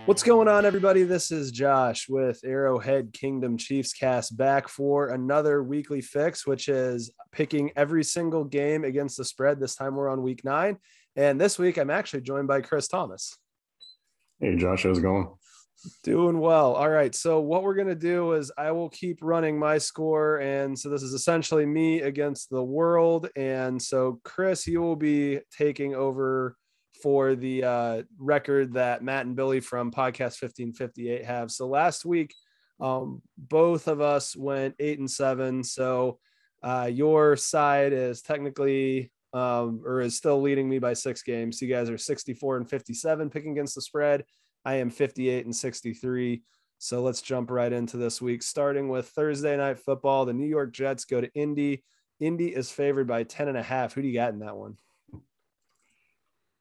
What's going on, everybody? This is Josh with Arrowhead Kingdom CHIEFScast, back for another weekly fix, which is picking every single game against the spread. This time we're on week 9. And this week I'm actually joined by Chris Thomas. Hey, Josh, how's it going? Doing well. All right. So what we're going to do is I will keep running my score. And so this is essentially me against the world. And so Chris, you will be taking over for the record that Matt and Billy from podcast 1558 have. So last week, both of us went 8-7. So your side is technically or is still leading me by 6 games. So you guys are 64-57 picking against the spread. I am 58-63. So let's jump right into this week, starting with Thursday night football. The New York Jets go to Indy. Indy is favored by 10.5. Who do you got in that one?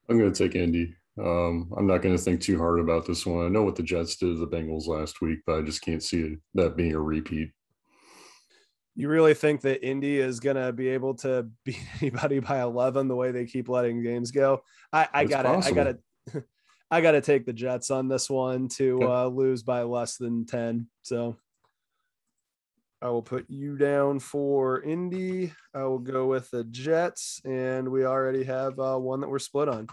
I'm going to take Indy. I'm not going to think too hard about this one. I know what the Jets did to the Bengals last week, but I just can't see that being a repeat. You really think that Indy is going to be able to beat anybody by 11 the way they keep letting games go? I got to take the Jets on this one to lose by less than 10. So I will put you down for Indy. I will go with the Jets, and we already have one that we're split on.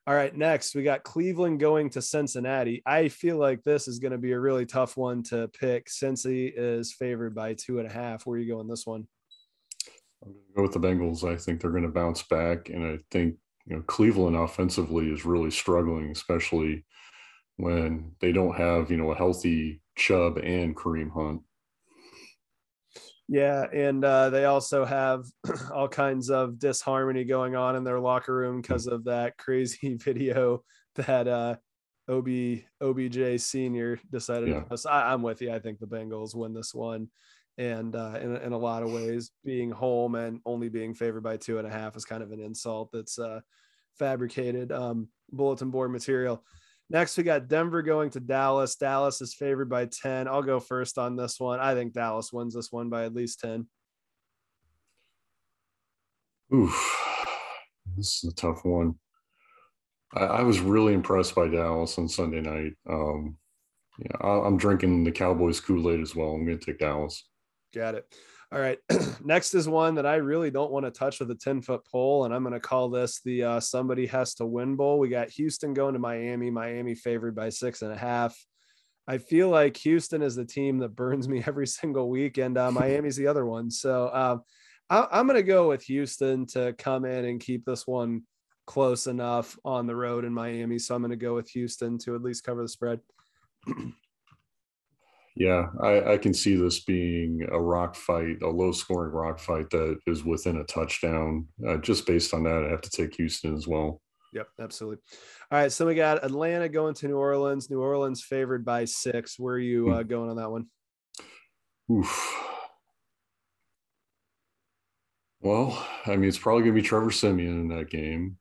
All right, next we got Cleveland going to Cincinnati. I feel like this is going to be a really tough one to pick. Cincy is favored by 2.5. Where are you going this one? I'm going to go with the Bengals. I think they're going to bounce back, and I think Cleveland offensively is really struggling, especially when they don't have a healthy Chubb and Kareem Hunt. Yeah, and they also have all kinds of disharmony going on in their locker room because of that crazy video that OBJ Senior decided to post. I'm with you. I think the Bengals win this one, and in a lot of ways, being home and only being favored by 2.5 is kind of an insult that's fabricated bulletin board material. Next, we got Denver going to Dallas. Dallas is favored by 10. I'll go first on this one. I think Dallas wins this one by at least 10. Oof, this is a tough one. I was really impressed by Dallas on Sunday night. I'm drinking the Cowboys Kool-Aid as well. I'm going to take Dallas. Got it. All right. Next is one that I really don't want to touch with a 10-foot pole, and I'm going to call this the somebody has to win bowl. We got Houston going to Miami. Miami favored by 6.5. I feel like Houston is the team that burns me every single week, and Miami's the other one. So I'm going to go with Houston to come in and keep this one close enough on the road in Miami. So I'm going to go with Houston to at least cover the spread. Yeah, I can see this being a rock fight, a low-scoring rock fight that is within a touchdown. Just based on that, I have to take Houston as well. Yep, absolutely. All right, so we got Atlanta going to New Orleans. New Orleans favored by 6. Where are you going on that one? Oof. Well, I mean, it's probably going to be Trevor Siemian in that game.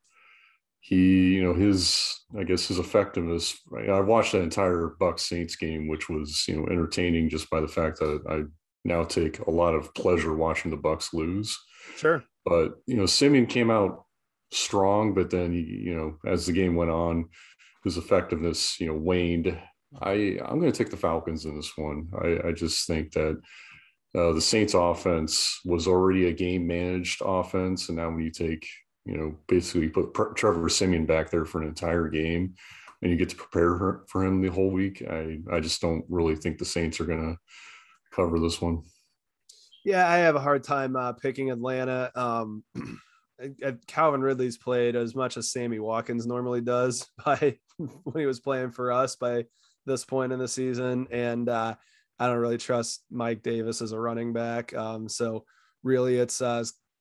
He, his effectiveness. Right? I watched that entire Bucs Saints game, which was, entertaining just by the fact that I now take a lot of pleasure watching the Bucs lose. Sure. But, Siemian came out strong, but then, as the game went on, his effectiveness, waned. I'm going to take the Falcons in this one. I just think that the Saints offense was already a game managed offense. And now when you take, basically put Trevor Siemian back there for an entire game and you get to prepare for him the whole week, I just don't really think the Saints are going to cover this one. Yeah, I have a hard time picking Atlanta. Calvin Ridley's played as much as Sammy Watkins normally does when he was playing for us by this point in the season. And I don't really trust Mike Davis as a running back. So really it's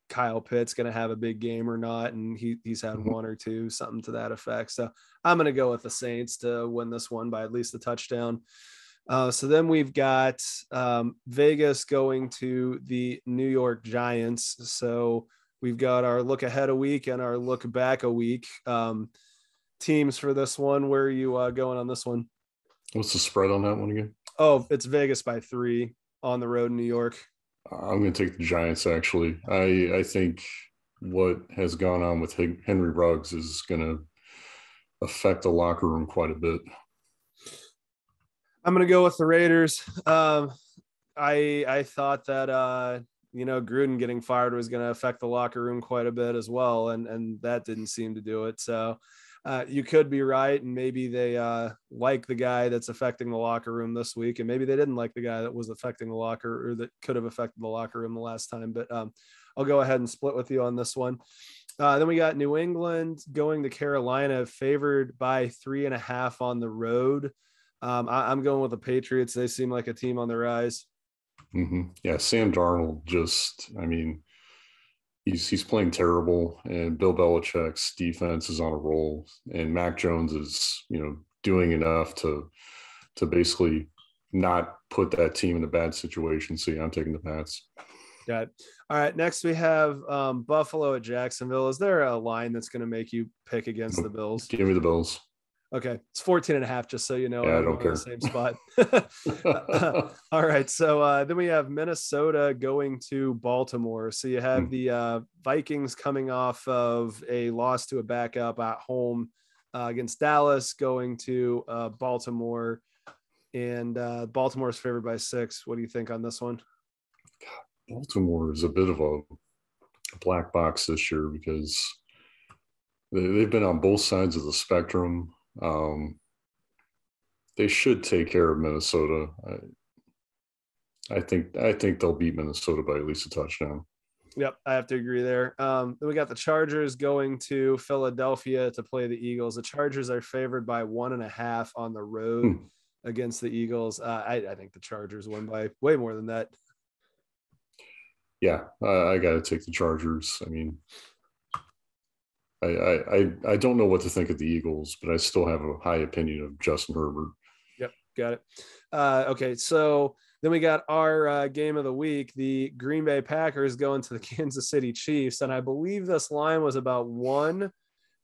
Kyle Pitts going to have a big game or not. And he's had one or two, something to that effect. So I'm going to go with the Saints to win this one by at least a touchdown. So then we've got Vegas going to the New York Giants. So we've got our look ahead a week and our look back a week teams for this one. Where are you going on this one? What's the spread on that one again? Oh, it's Vegas by 3 on the road in New York. I'm going to take the Giants, actually. I think what has gone on with Henry Ruggs is going to affect the locker room quite a bit. I'm gonna go with the Raiders. I thought that Gruden getting fired was going to affect the locker room quite a bit as well, and that didn't seem to do it. So you could be right, and maybe they like the guy that's affecting the locker room this week, and maybe they didn't like the guy that was affecting the locker or that could have affected the locker room the last time. But I'll go ahead and split with you on this one. Then we got New England going to Carolina, favored by 3.5 on the road. I'm going with the Patriots. They seem like a team on the rise. Mm-hmm. Yeah, Sam Darnold he's playing terrible, and Bill Belichick's defense is on a roll, and Mac Jones is doing enough to basically not put that team in a bad situation. So yeah, I'm taking the Pats. Got it. All right. Next we have Buffalo at Jacksonville. Is there a line that's going to make you pick against the Bills? Give me the Bills. Okay. It's 14.5, just so you know. Yeah, I I'm don't care. the same spot. All right. So then we have Minnesota going to Baltimore. So you have the Vikings coming off of a loss to a backup at home against Dallas, going to Baltimore. And Baltimore's favored by 6. What do you think on this one? Baltimore is a bit of a black box this year because they've been on both sides of the spectrum. They should take care of Minnesota. I think they'll beat Minnesota by at least a touchdown. Yep, I have to agree there. Then we got the Chargers going to Philadelphia to play the Eagles. The Chargers are favored by 1.5 on the road against the Eagles. I think the Chargers win by way more than that. Yeah, I got to take the Chargers. I mean, I don't know what to think of the Eagles, but I still have a high opinion of Justin Herbert. Yep, got it. Okay, so then we got our game of the week, the Green Bay Packers going to the Kansas City Chiefs, and I believe this line was about 1,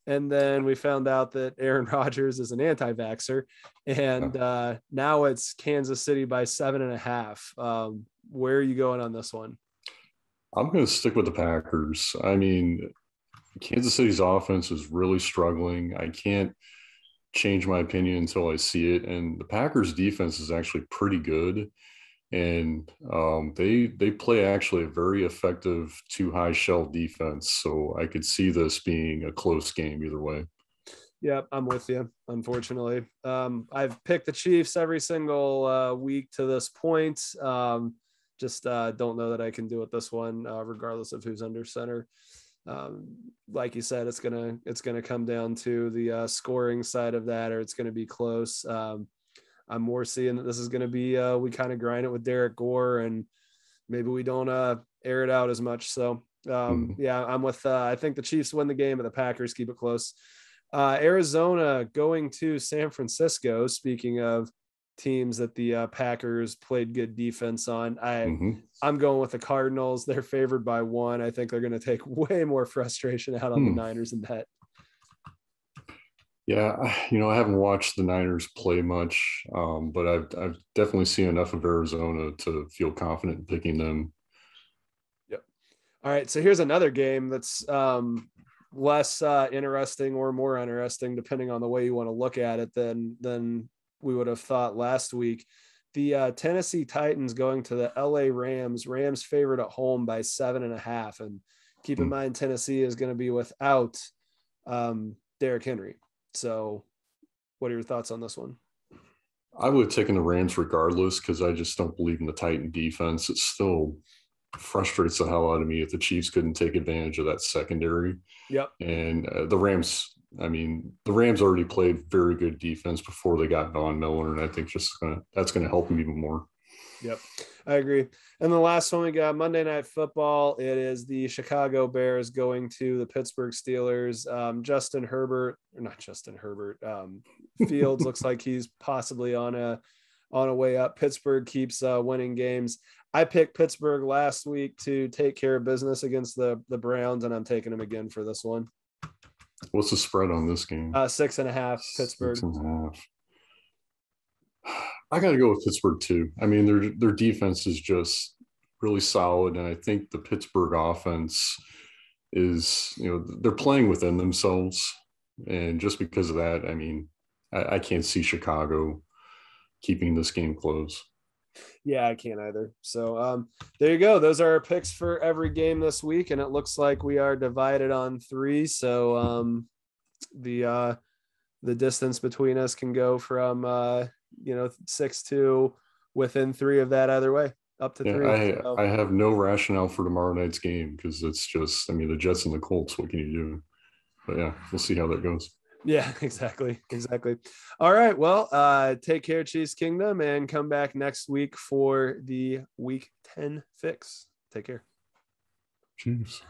and then we found out that Aaron Rodgers is an anti-vaxxer, and now it's Kansas City by 7.5. Where are you going on this one? I'm going to stick with the Packers. I mean, Kansas City's offense is really struggling. I can't change my opinion until I see it. And the Packers defense is actually pretty good. And they play actually a very effective too high shell defense. So I could see this being a close game either way. Yeah, I'm with you, unfortunately. I've picked the Chiefs every single week to this point. Just don't know that I can do it this one, regardless of who's under center. Like you said, it's gonna come down to the scoring side of that, or it's gonna be close. I'm more seeing that this is gonna be we kind of grind it with Derek Gore, and maybe we don't air it out as much. So yeah, I'm with. I think the Chiefs win the game, and the Packers keep it close. Arizona going to San Francisco. Speaking of teams that the Packers played good defense on, I'm going with the Cardinals. They're favored by 1. I think they're going to take way more frustration out on the Niners than that. Yeah, I haven't watched the Niners play much, but I've definitely seen enough of Arizona to feel confident in picking them. Yep. All right, so here's another game that's less interesting or more interesting, depending on the way you want to look at it, than we would have thought last week. The Tennessee Titans going to the LA Rams. Rams favored at home by 7.5. And keep in mind, Tennessee is going to be without Derrick Henry. So what are your thoughts on this one? I would have taken the Rams regardless, because I just don't believe in the Titan defense. It still frustrates the hell out of me if the Chiefs couldn't take advantage of that secondary. Yep. And the Rams already played very good defense before they got Von Miller, and I think that's going to help them even more. Yep, I agree. And the last one we got Monday Night Football. It is the Chicago Bears going to the Pittsburgh Steelers. Fields looks like he's possibly on a way up. Pittsburgh keeps winning games. I picked Pittsburgh last week to take care of business against the Browns, and I'm taking them again for this one. What's the spread on this game? 6.5 Pittsburgh. 6.5. I got to go with Pittsburgh too. I mean, their defense is just really solid, and I think the Pittsburgh offense is, they're playing within themselves, and just because of that, I mean, I can't see Chicago keeping this game close. Yeah, I can't either. So there you go. Those are our picks for every game this week, and it looks like we are divided on 3. So the distance between us can go from 6 to within 3 of that either way, up to 3. I have no rationale for tomorrow night's game because it's just, I mean, the Jets and the Colts, what can you do? But yeah, we'll see how that goes. Yeah, exactly. All right. Well, take care, Chiefs Kingdom, and come back next week for the Week 10 fix. Take care. Cheers.